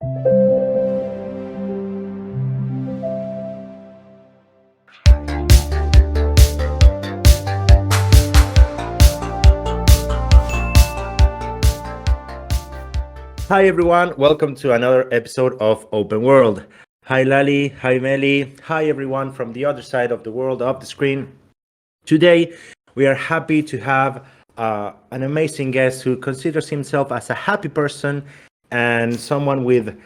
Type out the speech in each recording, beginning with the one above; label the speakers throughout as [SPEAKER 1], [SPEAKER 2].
[SPEAKER 1] Hi everyone, welcome to another episode of Open World. Hi Lali, hi Meli, hi everyone from the other side of the world, of the screen. Today we are happy to have an amazing guest who considers himself as a happy person and someone with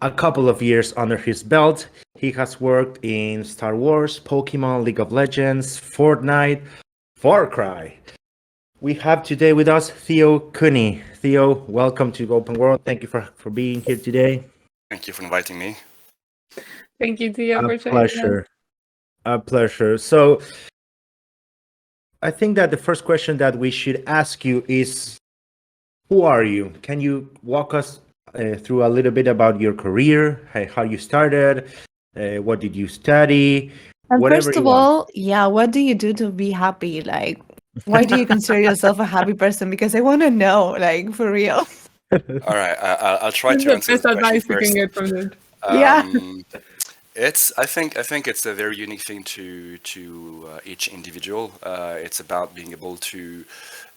[SPEAKER 1] a couple of years under his belt. He has worked in Star Wars, Pokémon, League of Legends, Fortnite, Far Cry. We have today with us Theo Cuny. Theo, welcome to Open World. Thank you for being here today.
[SPEAKER 2] Thank you for inviting me.
[SPEAKER 3] Thank you, Theo, for joining
[SPEAKER 1] Pleasure. A pleasure. So I think that the first question that we should ask you is, who are you? Can you walk us through a little bit about your career, how you started, what did you study?
[SPEAKER 4] And first of all, what do you do to be happy? Like, why do you consider yourself a happy person? Because I want to know, like, for real.
[SPEAKER 2] All right, I'll try to answer this question first.
[SPEAKER 3] We can get from it.
[SPEAKER 2] I think it's a very unique thing to each individual. It's about being able to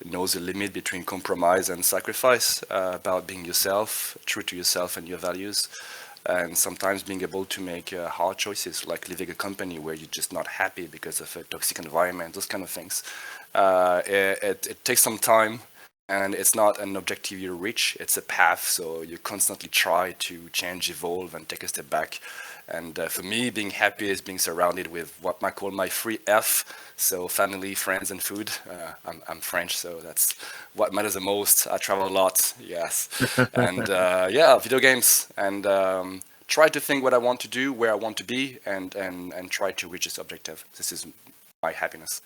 [SPEAKER 2] know the limit between compromise and sacrifice, about being yourself, true to yourself and your values, and sometimes being able to make hard choices, like leaving a company where you're just not happy because of a toxic environment, those kind of things. It takes some time, and it's not an objective you reach, it's a path, so you constantly try to change, evolve, and take a step back. And for me, being happy is being surrounded with what I call my 3F, so family, friends, and food. I'm French, so that's what matters the most. I travel a lot, yes. And video games, and try to think what I want to do, where I want to be, and try to reach this objective. This is my happiness.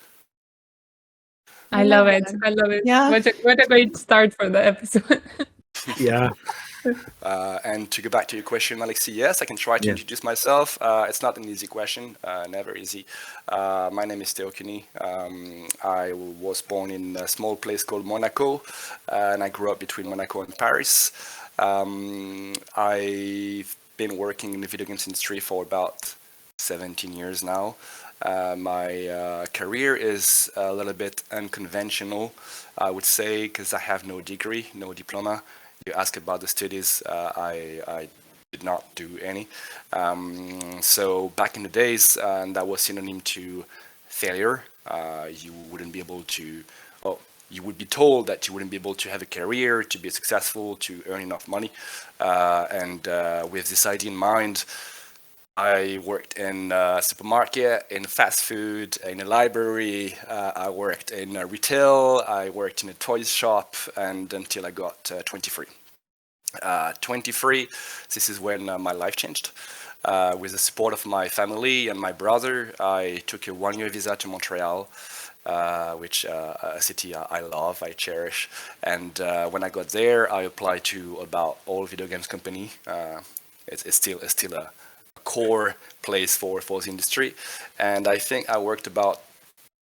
[SPEAKER 3] I love it. I love it.
[SPEAKER 4] Yeah.
[SPEAKER 3] What a great start for the episode.
[SPEAKER 1] Yeah.
[SPEAKER 2] And to go back to your question, Alexis, yes, I can try to introduce myself. It's not an easy question, never easy. My name is Theo Cuny. I was born in a small place called Monaco, and I grew up between Monaco and Paris. I've been working in the video games industry for about 17 years now. My career is a little bit unconventional, I would say, because I have no degree, no diploma. You ask about the studies, I did not do any. So back in the days, that was synonym to failure. You wouldn't be able to, you would be told that you wouldn't be able to have a career, to be successful, to earn enough money. And with this idea in mind, I worked in a supermarket, in fast food, in a library. I worked in retail. I worked in a toys shop, and until I got 23. 23, this is when my life changed. With the support of my family and my brother, I took a one-year visa to Montreal, which a city I love, I cherish. And when I got there, I applied to about all video games company. It's still a core place for the industry, and I think I worked about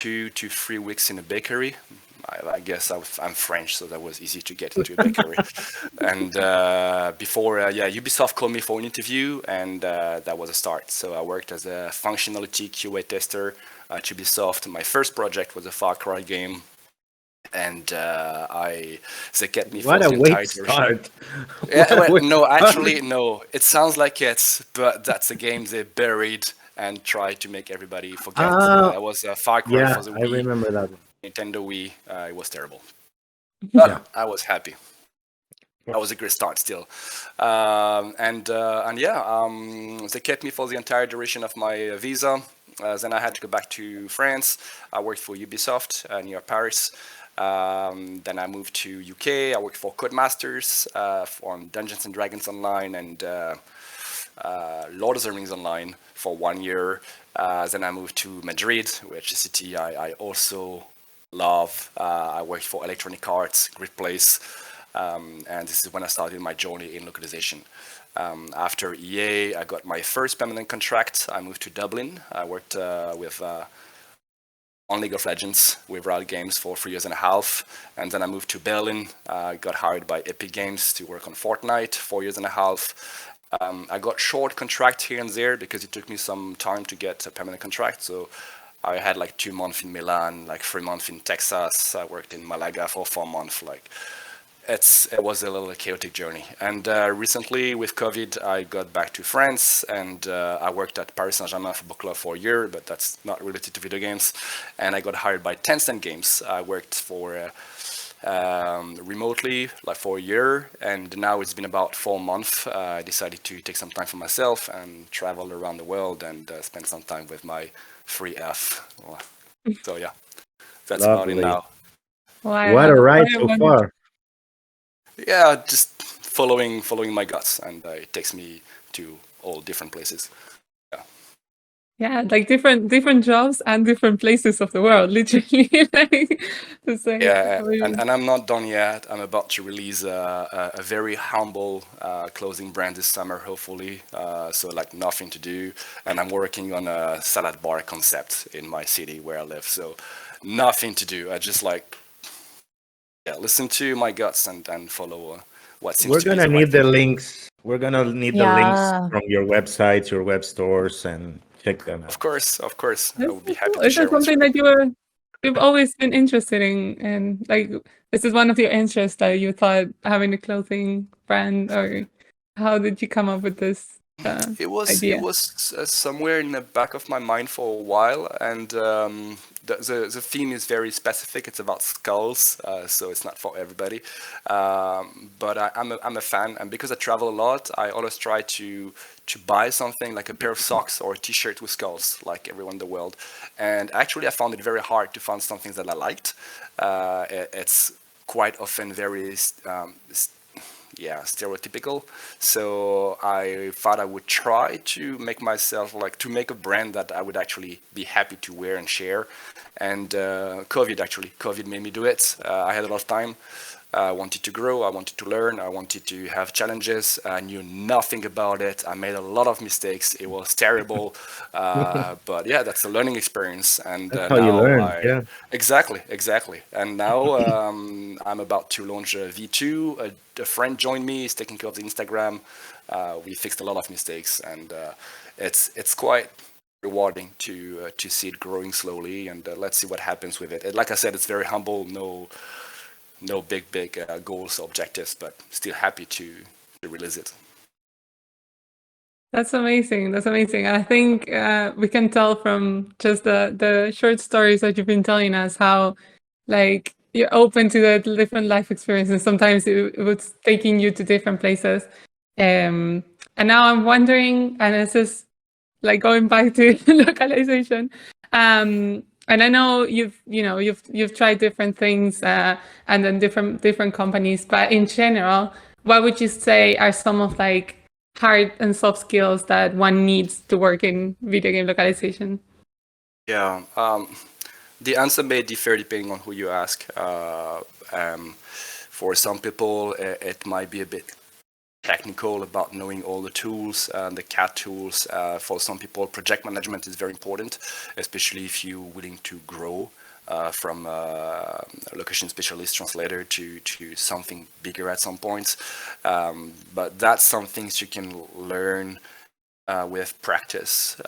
[SPEAKER 2] 2 to 3 weeks in a bakery. I guess I'm French, so that was easy to get into a bakery. And before Ubisoft called me for an interview, and that was a start. So I worked as a functionality QA tester at Ubisoft. My first project was a Far Cry game, and they kept me for the entire duration. No, actually, no. It sounds like it, but that's a game they buried and tried to make everybody forget. That was a Far Cry for the Wii.
[SPEAKER 1] I remember that one.
[SPEAKER 2] Nintendo Wii. It was terrible. But I was happy. That was a great start still. They kept me for the entire duration of my visa. Then I had to go back to France. I worked for Ubisoft near Paris. Then I moved to UK. I worked for Codemasters on Dungeons and Dragons Online and Lord of the Rings Online for 1 year. Then I moved to Madrid, which is a city I also love. I worked for Electronic Arts, great place. And this is when I started my journey in localization. After EA, I got my first permanent contract. I moved to Dublin. I worked on League of Legends with Riot Games for 3 years and a half. And then I moved to Berlin. I got hired by Epic Games to work on Fortnite, 4 years and a half. I got short contract here and there because it took me some time to get a permanent contract. So I had like 2 months in Milan, like 3 months in Texas. I worked in Malaga for 4 months. Like it was a little chaotic journey. And recently with COVID, I got back to France and I worked at Paris Saint-Germain Football Club for a year, but that's not related to video games. And I got hired by Tencent Games. I worked for remotely like for a year, and now it's been about 4 months. I decided to take some time for myself and travel around the world and spend some time with my 3F. So yeah, that's about it now.
[SPEAKER 1] What a ride so far.
[SPEAKER 2] Yeah, just following my guts, and it takes me to all different places.
[SPEAKER 3] Yeah, like different jobs and different places of the world, literally. Like, to say.
[SPEAKER 2] Yeah, and I'm not done yet. I'm about to release a very humble clothing brand this summer, hopefully. So like nothing to do, and I'm working on a salad bar concept in my city where I live. So nothing to do. I just like listen to my guts and follow what seems to be
[SPEAKER 1] We're gonna need the links. We're gonna need the links
[SPEAKER 4] Yeah.
[SPEAKER 1] from your websites, your web stores, and check them out.
[SPEAKER 2] Of course. I would be
[SPEAKER 3] That's
[SPEAKER 2] happy
[SPEAKER 3] cool.
[SPEAKER 2] to
[SPEAKER 3] Is
[SPEAKER 2] share
[SPEAKER 3] that something
[SPEAKER 2] what's
[SPEAKER 3] that you've always been interested in, and like this is one of your interests that you thought having a clothing brand, or how did you come up with this idea?
[SPEAKER 2] It was somewhere in the back of my mind for a while, and the theme is very specific. It's about skulls, so it's not for everybody. But I'm a fan, and because I travel a lot, I always try to buy something like a pair of socks or a T-shirt with skulls, like everyone in the world. And actually, I found it very hard to find something that I liked. It's quite often very stereotypical. So I thought I would try to make myself to make a brand that I would actually be happy to wear and share. And COVID made me do it. I had a lot of time. I wanted to grow, I wanted to learn, I wanted to have challenges. I knew nothing about it. I made a lot of mistakes. It was terrible. But yeah, that's a learning experience. And
[SPEAKER 1] That's how you learn. Yeah.
[SPEAKER 2] Exactly. And now I'm about to launch a V2. A friend joined me, he's taking care of the Instagram. We fixed a lot of mistakes, and it's quite rewarding to see it growing slowly, and let's see what happens with it. Like I said, it's very humble, no big goals or objectives, but still happy to release it.
[SPEAKER 3] That's amazing. And I think we can tell from just the short stories that you've been telling us how like you're open to the different life experiences. Sometimes it was taking you to different places. And now I'm wondering, and this is like going back to localization. And I know you've tried different things and then different companies, but in general, what would you say are some of like hard and soft skills that one needs to work in video game localization?
[SPEAKER 2] Yeah, the answer may differ depending on who you ask. For some people, it might be a bit technical about knowing all the tools, the CAD tools. For some people, project management is very important, especially if you're willing to grow from a location specialist translator to something bigger at some point. But that's some things you can learn with practice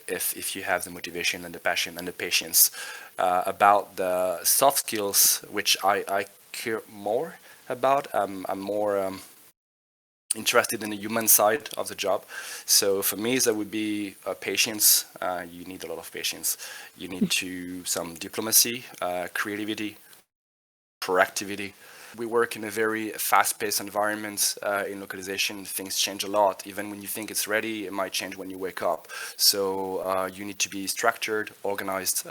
[SPEAKER 2] if you have the motivation and the passion and the patience. About the soft skills, which I care more about, I'm more interested in the human side of the job. So for me, that would be patience. You need a lot of patience. You need some diplomacy, creativity, proactivity. We work in a very fast-paced environment in localization. Things change a lot. Even when you think it's ready, it might change when you wake up. So you need to be structured, organized,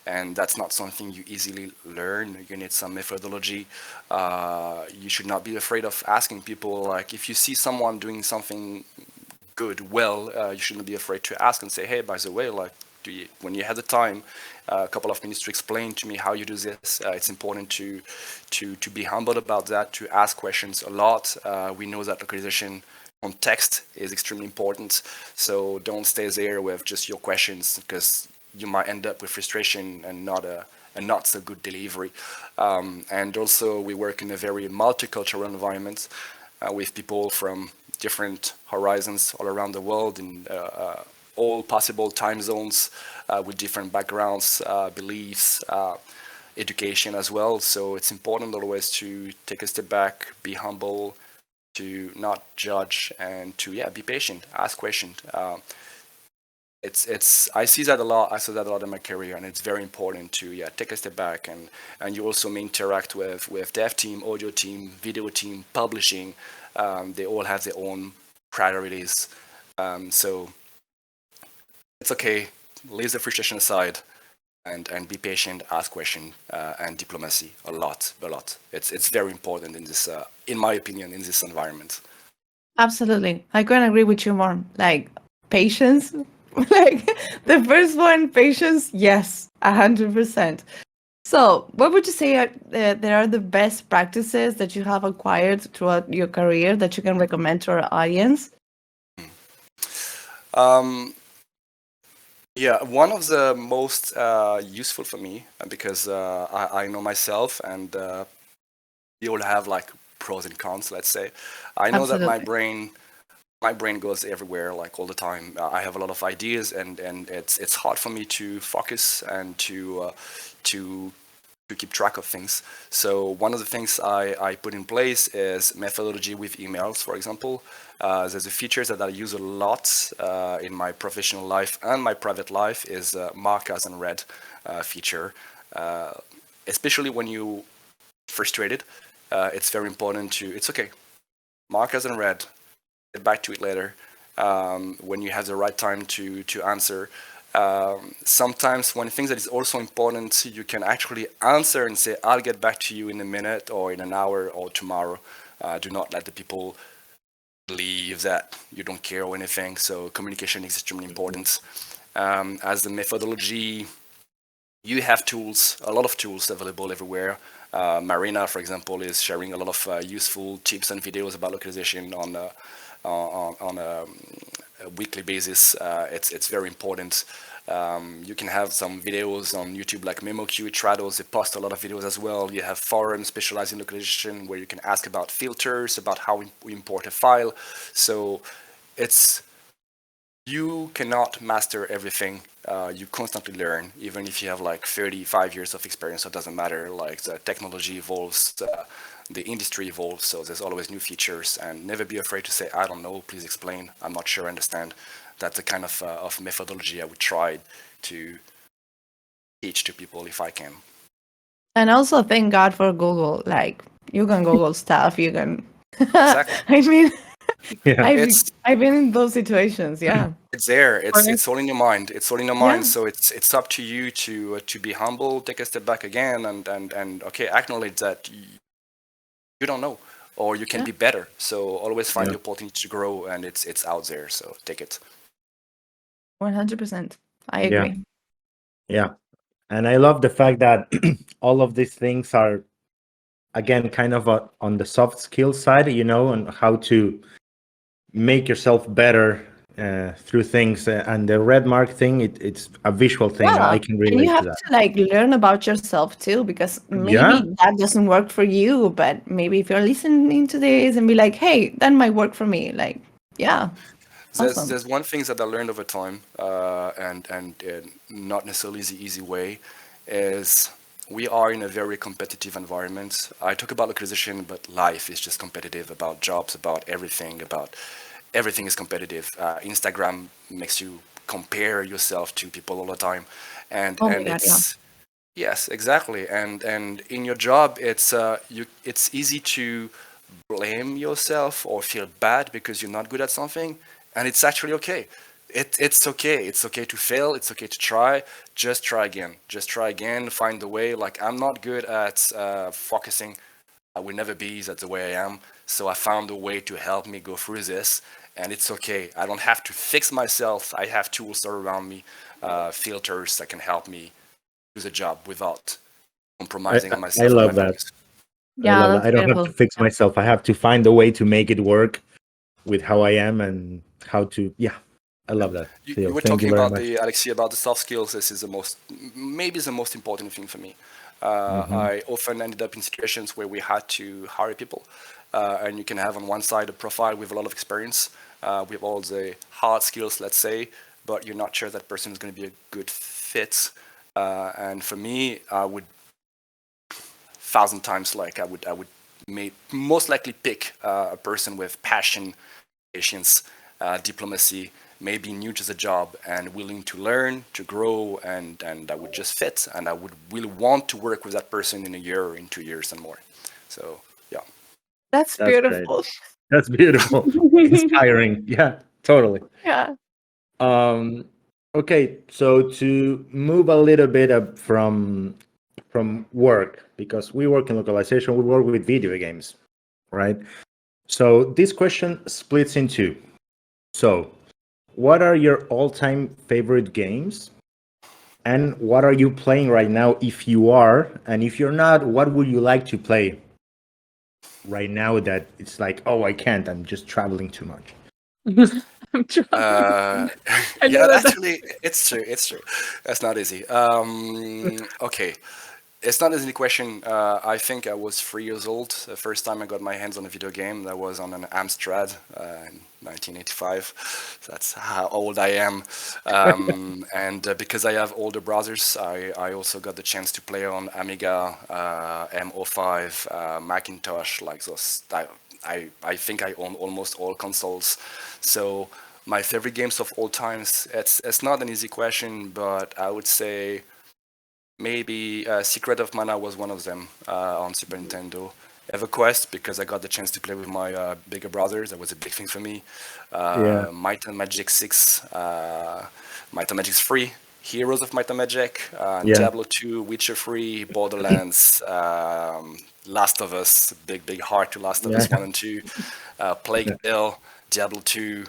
[SPEAKER 2] and that's not something you easily learn. You need some methodology. You should not be afraid of asking people, like, if you see someone doing something good, you shouldn't be afraid to ask and say, hey, by the way, like, when you have the time, a couple of minutes to explain to me how you do this. It's important to be humble about that, to ask questions a lot. We know that localization context is extremely important, so don't stay there with just your questions, because you might end up with frustration and not so good delivery. And also, we work in a very multicultural environment with people from different horizons all around the world in all possible time zones with different backgrounds, beliefs, education as well. So it's important always to take a step back, be humble, to not judge, and to be patient, ask questions. I see that a lot. I saw that a lot in my career, and it's very important to take a step back, and you also may interact with dev team, audio team, video team, publishing. They all have their own priorities, so it's okay. Leave the frustration aside, and be patient, ask questions, and diplomacy a lot. It's very important in this, in my opinion, in this environment.
[SPEAKER 4] Absolutely. I couldn't agree with you more. Like patience. Like the first one, patience, yes, 100%. So, what would you say there are the best practices that you have acquired throughout your career that you can recommend to our audience?
[SPEAKER 2] One of the most useful for me, because I know myself, and we all have like pros and cons, let's say. I know that my brain goes everywhere, like all the time. I have a lot of ideas, and it's hard for me to focus and to keep track of things. So one of the things I put in place is methodology with emails, for example. There's a feature that I use a lot in my professional life and my private life is mark as unread feature. Especially when you're frustrated, it's very important it's okay. Mark as unread. Get back to it later when you have the right time to answer. Sometimes one thing that is also important, you can actually answer and say, I'll get back to you in a minute or in an hour or tomorrow. Do not let the people believe that you don't care or anything. So communication is extremely important. As the methodology, you have tools, a lot of tools available everywhere. Marina, for example, is sharing a lot of useful tips and videos about localization on a weekly basis. It's very important. You can have some videos on YouTube like MemoQ, Trados, they post a lot of videos as well. You have forums specialized in localization where you can ask about filters, about how we import a file. So you cannot master everything. You constantly learn, even if you have like 35 years of experience, it doesn't matter. Like the technology evolves, the industry evolves, so there's always new features, and never be afraid to say, I don't know, please explain, I'm not sure I understand. That's the kind of methodology I would try to teach to people if I can.
[SPEAKER 4] And also thank God for Google. Like you can Google stuff, you can
[SPEAKER 2] Exactly.
[SPEAKER 4] I mean
[SPEAKER 1] Yeah.
[SPEAKER 4] I've been in those situations, yeah.
[SPEAKER 2] It's there. It's all in your mind. It's all in your mind.
[SPEAKER 4] Yeah.
[SPEAKER 2] So it's up to you to be humble, take a step back again, and okay, acknowledge that you don't know, or you can be better. So always find the opportunity to grow, and it's out there. So take it.
[SPEAKER 4] 100%. I agree.
[SPEAKER 1] Yeah. And I love the fact that all of these things are, again, kind of on the soft skill side, on how to make yourself better through things. And the red mark thing, it's a visual thing.
[SPEAKER 4] Yeah.
[SPEAKER 1] I can
[SPEAKER 4] And
[SPEAKER 1] relate
[SPEAKER 4] you have
[SPEAKER 1] to that.
[SPEAKER 4] to like learn about yourself too, because maybe that doesn't work for you, but maybe if you're listening to this and be like, hey, that might work for me. Like, yeah. Awesome.
[SPEAKER 2] There's one thing that I learned over time, and not necessarily the easy way, is we are in a very competitive environment. I talk about localization, but life is just competitive, about jobs, about everything is competitive. Instagram makes you compare yourself to people all the time, and yes, exactly. And in your job, it's easy to blame yourself or feel bad because you're not good at something, and it's actually okay. It's okay. It's okay to fail. It's okay to try. Just try again. Just try again. Find the way. Like I'm not good at focusing. I will never be. That's the way I am. So I found a way to help me go through this, and it's okay. I don't have to fix myself. I have tools around me, filters that can help me do the job without compromising on myself.
[SPEAKER 1] I love that.
[SPEAKER 4] Yeah,
[SPEAKER 1] I love
[SPEAKER 4] that's
[SPEAKER 1] that. I don't
[SPEAKER 4] beautiful.
[SPEAKER 1] have to fix myself. I have to find a way to make it work with how I am and how to. Yeah, I love that.
[SPEAKER 2] You were
[SPEAKER 1] Thank
[SPEAKER 2] talking
[SPEAKER 1] you very
[SPEAKER 2] about
[SPEAKER 1] much.
[SPEAKER 2] Alexis, about the soft skills. This is maybe the most important thing for me. I often ended up in situations where we had to hire people, and you can have on one side a profile with a lot of experience, with all the hard skills, let's say, but you're not sure that person is going to be a good fit. And for me, I would 1,000 times I would most likely pick a person with passion, patience, diplomacy, maybe new to the job and willing to learn, to grow, and that would just fit. And I would really want to work with that person in a year or in 2 years and more. So, yeah.
[SPEAKER 4] That's
[SPEAKER 1] That's great.
[SPEAKER 4] beautiful.
[SPEAKER 1] That's beautiful. Inspiring. Yeah, totally.
[SPEAKER 4] Yeah.
[SPEAKER 1] Okay, so to move a little bit up from work, because we work in localization, we work with video games, right? So this question splits in two. So, what are your all-time favorite games? And what are you playing right now if you are? And if you're not, what would you like to play right now that it's like, oh, I can't, I'm just traveling too much?
[SPEAKER 3] I'm trying. I
[SPEAKER 2] Yeah,
[SPEAKER 3] know that.
[SPEAKER 2] that's really, it's true. That's not easy. Okay. It's not an easy question. I think I was 3 years old the first time I got my hands on a video game. That was on an Amstrad in 1985. That's how old I am. And because I have older brothers, I also got the chance to play on Amiga, M05, Macintosh, like those. I think I own almost all consoles. So my favorite games of all times, it's not an easy question, but I would say maybe Secret of Mana was one of them on Super Nintendo. EverQuest, because I got the chance to play with my bigger brothers. That was a big thing for me.
[SPEAKER 1] Yeah.
[SPEAKER 2] Might and Magic 6, Might and Magic 3, Heroes of Might and Magic,
[SPEAKER 1] Yeah.
[SPEAKER 2] Diablo 2, Witcher 3, Borderlands, Last of Us, big heart to Last of Us 1 and 2, Plague Tale, Diablo 2,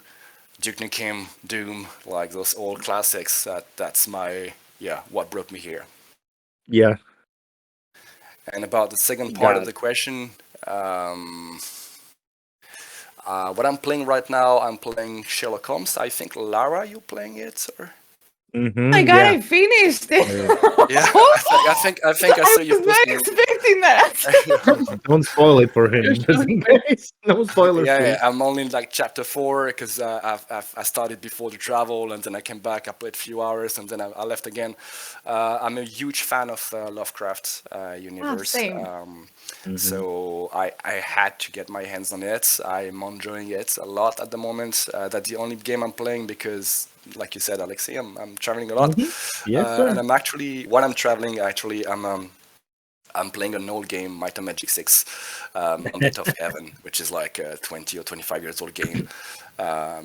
[SPEAKER 2] Duke Nukem, Doom, like those old classics. That's my, what brought me here.
[SPEAKER 1] Yeah.
[SPEAKER 2] And about the second part of the question, what I'm playing right now, I'm playing Sherlock Holmes. I think, Lara, you playing it? Or?
[SPEAKER 4] Oh my God, I finished it.
[SPEAKER 2] Yeah, I think I saw you
[SPEAKER 4] was not
[SPEAKER 2] posting.
[SPEAKER 4] expecting that.
[SPEAKER 1] Don't spoil it for him, just in case. No spoilers.
[SPEAKER 2] Yeah, I'm only in like chapter 4 because I started before the travel and then I came back. I played a few hours and then I left again. I'm a huge fan of Lovecraft universe.
[SPEAKER 4] Same.
[SPEAKER 2] So I had to get my hands on it. I'm enjoying it a lot at the moment. That's the only game I'm playing because, like you said, Alexis, I'm traveling a lot.
[SPEAKER 1] Yes, sir.
[SPEAKER 2] And I'm actually, when I'm traveling, I'm playing an old game, Might and Magic 6, Mandate of Heaven, which is like a 20 or 25 years old game,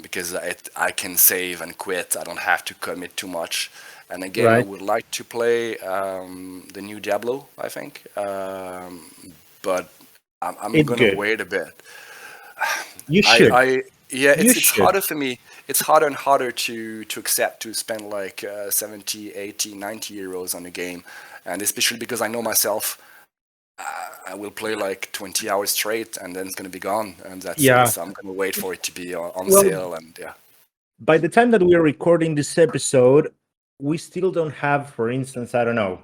[SPEAKER 2] because I can save and quit. I don't have to commit too much. And again, I would like to play the new Diablo, I think, but I'm going to wait a bit.
[SPEAKER 1] You should.
[SPEAKER 2] It's harder for me. It's harder and harder to accept to spend like 70, 80, 90 euros on a game. And especially because I know myself, I will play like 20 hours straight and then it's going to be gone. And that's it. So I'm going to wait for it to be on sale. And
[SPEAKER 1] by the time that we are recording this episode, we still don't have, for instance, I don't know,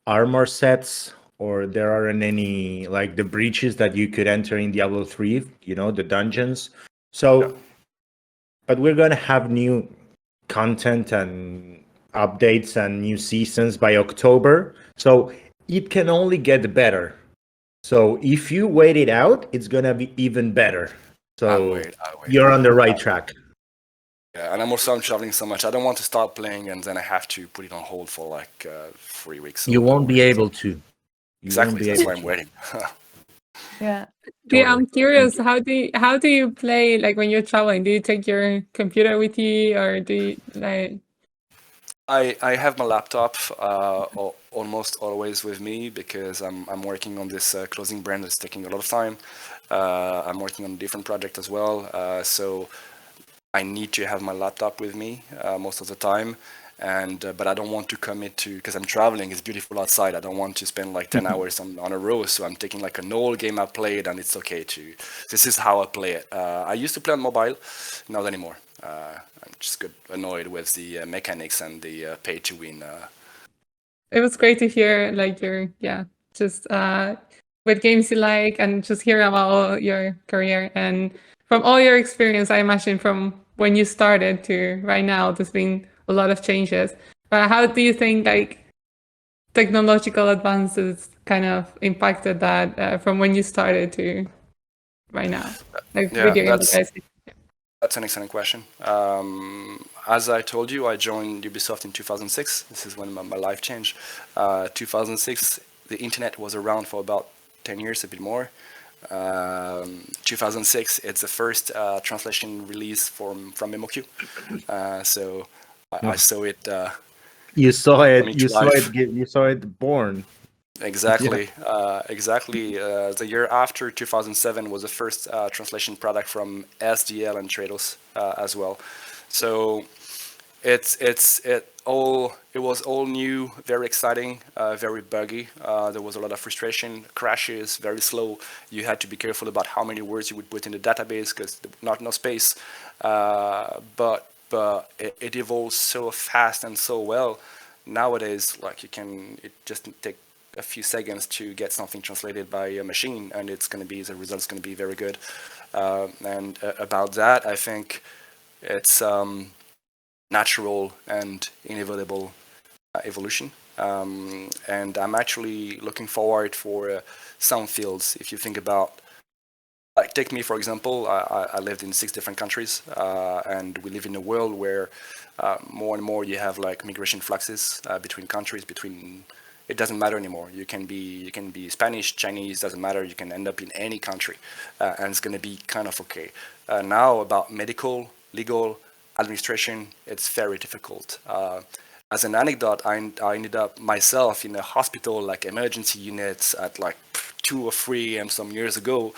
[SPEAKER 1] armor sets, or there aren't any like the breaches that you could enter in Diablo 3, the dungeons. So, but we're going to have new content and updates and new seasons by October. So it can only get better. So if you wait it out, it's going to be even better. So
[SPEAKER 2] I'll wait.
[SPEAKER 1] You're on the right track.
[SPEAKER 2] Yeah, and I'm traveling so much. I don't want to start playing and then I have to put it on hold for like 3 weeks.
[SPEAKER 1] You won't be able to.
[SPEAKER 2] Exactly. That's why I'm waiting.
[SPEAKER 4] Yeah.
[SPEAKER 3] Yeah, I'm curious. How do you play, like, when you're traveling? Do you take your computer with you, or do you like?
[SPEAKER 2] I have my laptop almost always with me because I'm working on this clothing brand that's taking a lot of time. I'm working on a different project as well, so I need to have my laptop with me most of the time. And but I don't want to commit to, because I'm traveling. It's beautiful outside. I don't want to spend like 10 hours on a row. So I'm taking like an old game I played, and it's okay to. This is how I play it. I used to play on mobile, not anymore. I'm just annoyed with the mechanics and the pay to win
[SPEAKER 3] it was great to hear like your just what games you like and just hear about all your career and from all your experience. I imagine from when you started to right now, there's been a lot of changes. But how do you think like technological advances kind of impacted that from when you started to right now, like
[SPEAKER 2] Yeah,
[SPEAKER 3] video game devices?
[SPEAKER 2] that's an excellent question. As I told you, I joined Ubisoft in 2006. This is when my life changed. 2006, the internet was around for about 10 years, a bit more. 2006, it's the first translation release from MMOQ. So I saw it.
[SPEAKER 1] You saw it.
[SPEAKER 2] You saw it.
[SPEAKER 1] You saw it born.
[SPEAKER 2] Exactly. Exactly. The year after 2007 was the first translation product from SDL and Trados as well. So it was all new, very exciting, very buggy. There was a lot of frustration, crashes, very slow. You had to be careful about how many words you would put in the database because not no space. But it evolves so fast and so well. Nowadays, like it just take a few seconds to get something translated by a machine, and the result's going to be very good. And about that, I think it's natural and inevitable evolution. And I'm actually looking forward for some fields. If you think about, like, take me for example, I lived in 6 different countries, and we live in a world where more and more you have like migration fluxes between countries, it doesn't matter anymore. You can be Spanish, Chinese, doesn't matter. You can end up in any country, and it's going to be kind of okay. Now about medical, legal, administration, it's very difficult. As an anecdote, I ended up myself in a hospital, like emergency units at like 2 or 3 a.m. some years ago,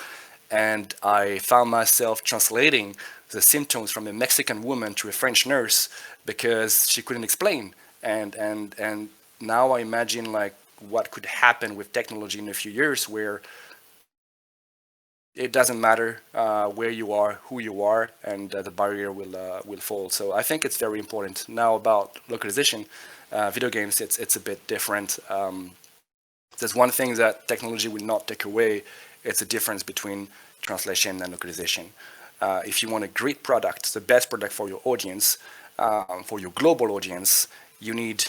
[SPEAKER 2] and I found myself translating the symptoms from a Mexican woman to a French nurse because she couldn't explain. And now I imagine like what could happen with technology in a few years, where it doesn't matter where you are, who you are, and the barrier will fall. So I think it's very important. Now about localization, video games, it's a bit different. There's one thing that technology will not take away. It's the difference between translation and localization. If you want a great product, the best product for your audience, for your global audience, you need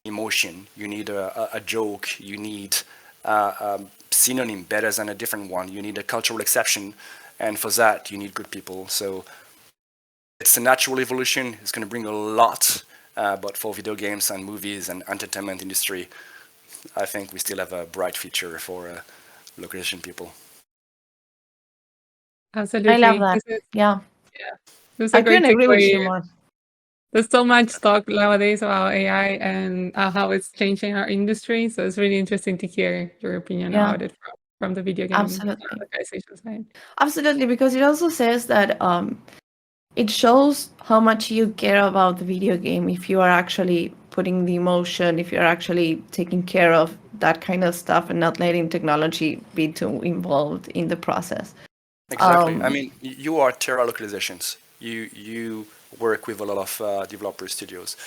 [SPEAKER 2] emotion, you need a joke, you need synonym better than a different one, you need a cultural exception, and for that you need good people. So it's a natural evolution. It's going to bring a lot, but for video games and movies and entertainment industry, I think we still have a bright future for localization people.
[SPEAKER 3] Absolutely.
[SPEAKER 4] I love that. Yeah.
[SPEAKER 3] This is
[SPEAKER 4] I
[SPEAKER 3] a great
[SPEAKER 4] couldn't agree with
[SPEAKER 3] takeaway.
[SPEAKER 4] you more.
[SPEAKER 3] There's so much talk nowadays about AI and how it's changing our industry. So it's really interesting to hear your opinion about it from the video game localization side.
[SPEAKER 4] Absolutely, because it also says that it shows how much you care about the video game if you are actually putting the emotion, if you're actually taking care of that kind of stuff and not letting technology be too involved in the process.
[SPEAKER 2] Exactly. I mean, you are Terra Localizations. You work with a lot of developer studios.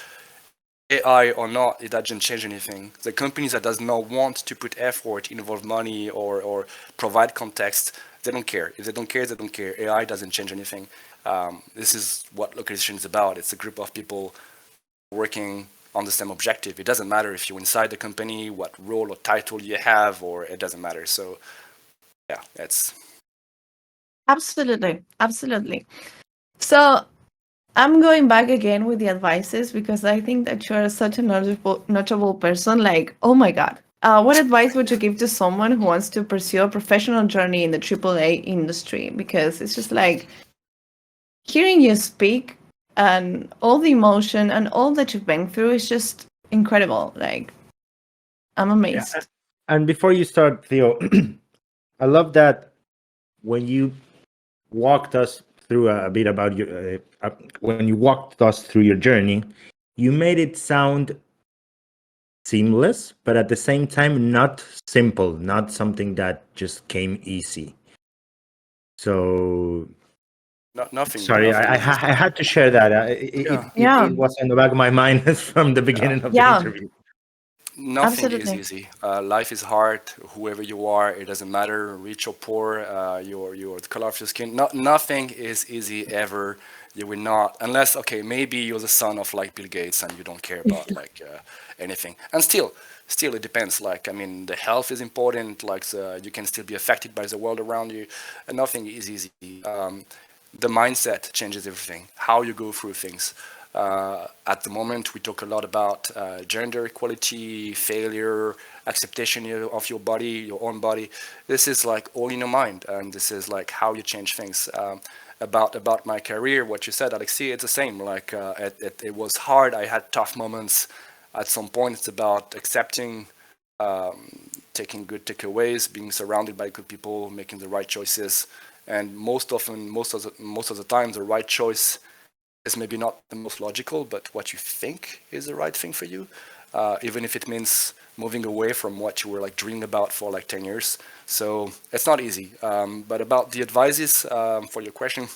[SPEAKER 2] AI or not, it doesn't change anything. The companies that does not want to put effort, involve money, or provide context, they don't care. If they don't care, they don't care. AI doesn't change anything. This is what localization is about. It's a group of people working on the same objective. It doesn't matter if you're inside the company, what role or title you have, or it doesn't matter. So, yeah, it's...
[SPEAKER 4] Absolutely. So I'm going back again with the advices because I think that you're such a notable person. Like, oh my God. What advice would you give to someone who wants to pursue a professional journey in the AAA industry? Because it's just like hearing you speak and all the emotion and all that you've been through is just incredible. Like, I'm amazed.
[SPEAKER 1] Yeah. And before you start, Theo, I love that when you walked us through a bit about your when you walked us through your journey, you made it sound seamless, but at the same time not simple, not something that just came easy. So
[SPEAKER 2] Nothing.
[SPEAKER 1] Sorry, I had to share that. It was in the back of my mind from the beginning of the interview.
[SPEAKER 2] Nothing is
[SPEAKER 4] Absolutely.
[SPEAKER 2] easy. Life is hard. Whoever you are, it doesn't matter, rich or poor. Your the color of your skin. Nothing is easy ever. You will not, unless maybe you're the son of like Bill Gates and you don't care about like anything. And still it depends. Like I mean, the health is important. Like you can still be affected by the world around you. And nothing is easy. The mindset changes everything. How you go through things. At the moment, we talk a lot about gender equality, failure, acceptation of your body, your own body. This is like all in your mind, and this is like how you change things. About my career, what you said, Alexis, it's the same. Like it was hard. I had tough moments. At some point, it's about accepting, taking good takeaways, being surrounded by good people, making the right choices, and most of the time, the right choice is maybe not the most logical, but what you think is the right thing for you, even if it means moving away from what you were like dreaming about for like 10 years. So it's not easy. But about the advices for your question,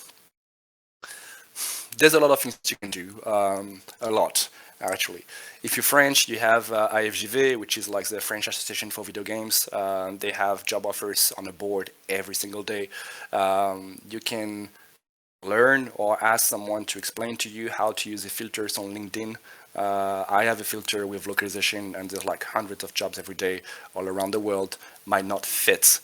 [SPEAKER 2] there's a lot of things you can do, a lot actually. If you're French, you have AFJV, which is like the French Association for Video Games. They have job offers on the board every single day. You can learn or ask someone to explain to you how to use the filters on LinkedIn. I have a filter with localization, and there's like hundreds of jobs every day all around the world. Might not fit,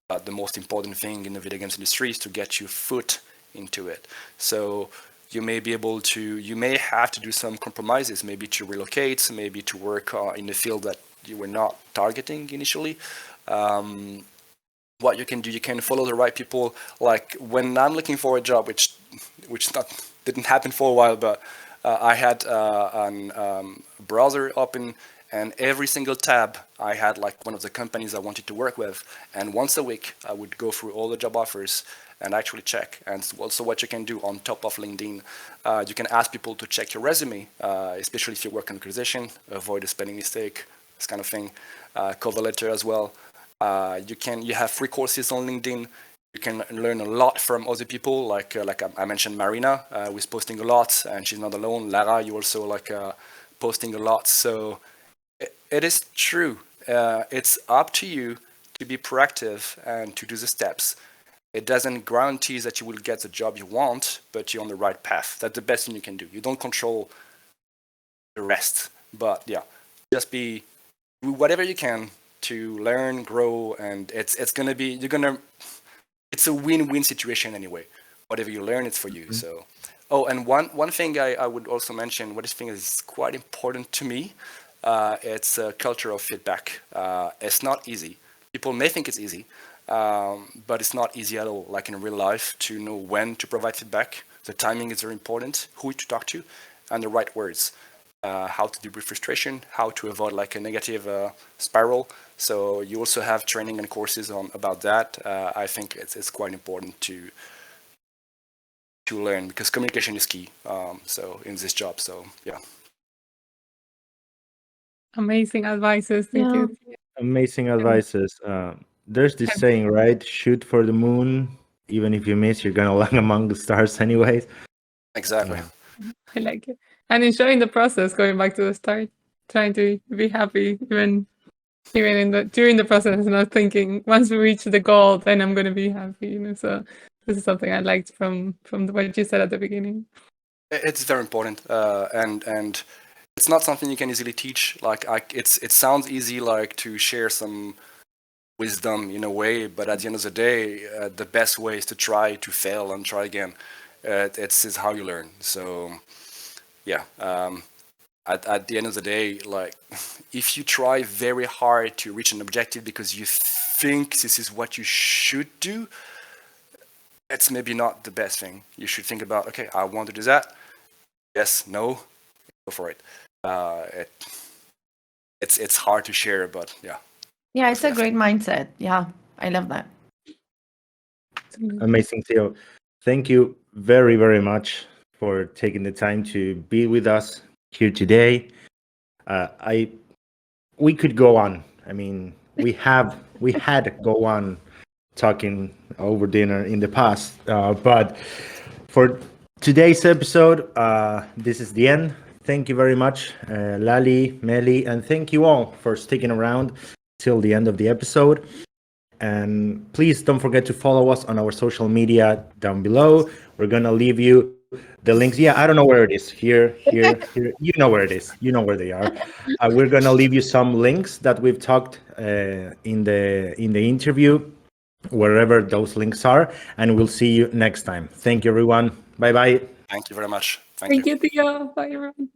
[SPEAKER 2] but the most important thing in the video games industry is to get your foot into it. So you may have to do some compromises, maybe to relocate, maybe to work in a field that you were not targeting initially. What you can do, you can follow the right people. Like when I'm looking for a job, which didn't happen for a while, but I had a browser open, and every single tab I had like one of the companies I wanted to work with, and once a week I would go through all the job offers and actually check. And also what you can do on top of LinkedIn, you can ask people to check your resume, especially if you work on localization, avoid a spelling mistake, this kind of thing. Cover letter as well. You have free courses on LinkedIn. You can learn a lot from other people, like I mentioned Marina, who's posting a lot, and she's not alone. Lara, you also posting a lot. So it is true. It's up to you to be proactive and to do the steps. It doesn't guarantee that you will get the job you want, but you're on the right path. That's the best thing you can do. You don't control the rest, but yeah, just do whatever you can to learn, grow, and it's a win-win situation anyway. Whatever you learn, it's for you. So, and one thing I would also mention, what I think is quite important to me, it's a culture of feedback. It's not easy. People may think it's easy, but it's not easy at all. Like in real life, to know when to provide feedback, the timing is very important, who to talk to, and the right words. How to deal with frustration, how to avoid like a negative spiral. So you also have training and courses about that. I think it's quite important to learn, because communication is key. So in this job, so yeah.
[SPEAKER 3] Amazing advices. Thank you.
[SPEAKER 1] Amazing advices. There's this saying, right? Shoot for the moon. Even if you miss, you're gonna land among the stars anyways.
[SPEAKER 2] Exactly.
[SPEAKER 3] I like it. And enjoying the process, going back to the start, trying to be happy even during the process, not thinking once we reach the goal, then I'm gonna be happy. So this is something I liked from what you said at the beginning.
[SPEAKER 2] It's very important, and it's not something you can easily teach. Like it sounds easy, like to share some wisdom in a way, but at the end of the day, the best way is to try, to fail, and try again. It's how you learn. So yeah, at the end of the day, like if you try very hard to reach an objective because you think this is what you should do, it's maybe not the best thing. You should think about, okay, I want to do that. Yes, no, go for it. It's hard to share, but yeah.
[SPEAKER 4] Yeah, it's a great mindset. Yeah, I love that.
[SPEAKER 1] Amazing, Theo. Thank you very, very much for taking the time to be with us here today. We could go on. I mean, we had go on talking over dinner in the past, but for today's episode, this is the end. Thank you very much, Lali, Meli, and thank you all for sticking around till the end of the episode. And please don't forget to follow us on our social media down below. We're going to leave you the links. Yeah, I don't know where it is. Here. You know where it is. You know where they are. We're going to leave you some links that we've talked in the interview, wherever those links are. And we'll see you next time. Thank you, everyone. Bye-bye.
[SPEAKER 2] Thank you very much.
[SPEAKER 3] Thank you, Theo. Bye, everyone.